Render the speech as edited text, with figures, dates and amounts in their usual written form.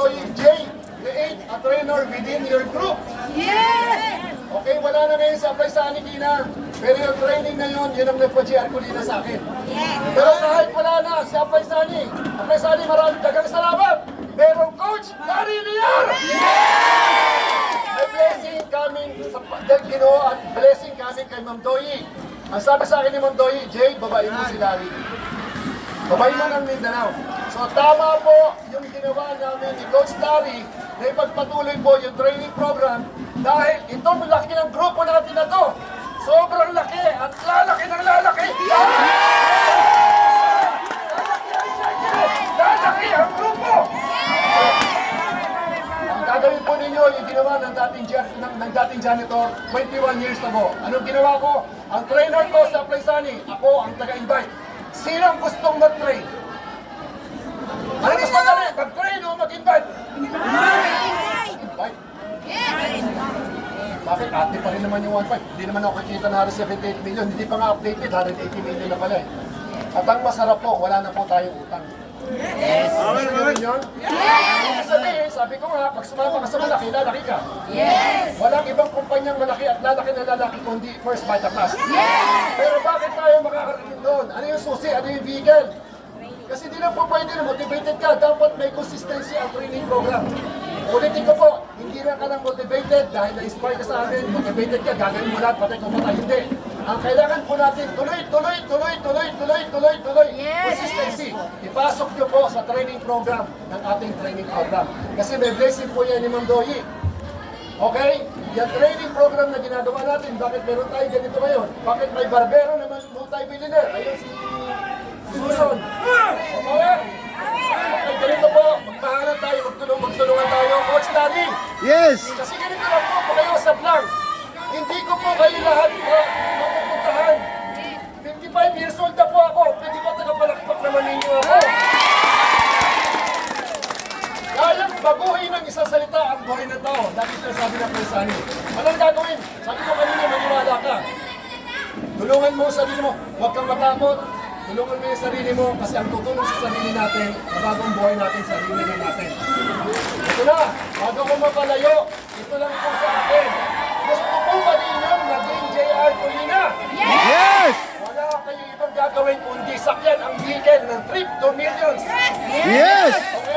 Doyi J, create a trainer within your group. Yes! Okay, wala na ngayon sa Apply Sani Kina. Pero yung training na yun, yun ang nagpa-GR ko din sa akin. Yes! Pero kahit wala na si Apply Sani, maraming dagang salamat. Merong Coach Larry Liar! May blessing coming sa Ginoo at blessing coming kay Ma'am Doyi. Ang sabi sa akin ni Ma'am Doyi, Jay, babae mo si Larry. Babae mo ng Mindanao. So tama po yung ginawa namin ni Coach Larry na ipagpatuloy po yung training program dahil itong laki ng grupo natin na to. Sobrang laki at lalaki ng lalaki. Lalaki ang grupo! Ang gagawin po ninyo yung ginawa ng dating janitor 21 years ago. Anong ginawa ko? Ang trainer ko sa Apply Sani, ako ang taga-invite. Sinong gustong mag-train? Ano gusto na rin? Mag-train o mag-invite? Invite? Bakit? Ate pa rin naman yung 1.5. Hindi naman ako kikita na 78 million. Hindi pa nga updated. 180 million na pala eh. At ang masarap po, wala na po tayong utang. Yes! Gusto nyo rin yun? Yes! Sabi ko nga, pag sumama ka sa malaki, lalaki ka. Yes! Walang ibang kumpanyang malaki at lalaki na lalaki kundi First Vitaplast. Yes! Pero bakit tayo makakarating doon? Ano yung susi? Ano yung vehicle? Kasi di lang po pwede na motivated ka. Dapat may consistency ang training program. Ulitin ko po, hindi lang ka lang motivated dahil na-inspire ka sa amin. Motivated ka, gagawin mo lahat, patay kung patay. Hindi. Ang kailangan po natin, tuloy. Consistency. Ipasok nyo po sa training program ng ating training program. Kasi may blessing po yan ni Ma'am Doyi. Okay? Yung training program na ginagawa natin, bakit meron tayo ganito ngayon? Bakit may barbero naman multi-billionaire? Ayun si Susan. Okay? Okay, ganito po. Magpahalan tayo, magtulungan tayo. Coach Larry. Yes! Kasi ganito lang po, pakiusap lang. Hindi ko po kayo lahat mapupuntahan. 55 years old na po ako. Pwede ba tagapalakpak naman ninyo ako? Kayang baguhin ng isang salita ang buhay ng tao. Dati siya sabi na Apply Sani. Anong gagawin? Sabi ko kanina, maniwala ka. Tulungan mo ang sarili mo. Huwag kang matakot. Tulungan mo yung sarili mo kasi ang tutulong sa sarili natin, mabagong buhay natin, sarili natin. Ito na, bago ko mapalayo, ito lang po sa akin. Gusto po ba ninyong maging JR Colina? Yes! Wala kayong ibang gagawin kundi sakyan ang vehicle ng trip to millions. Yes! Okay?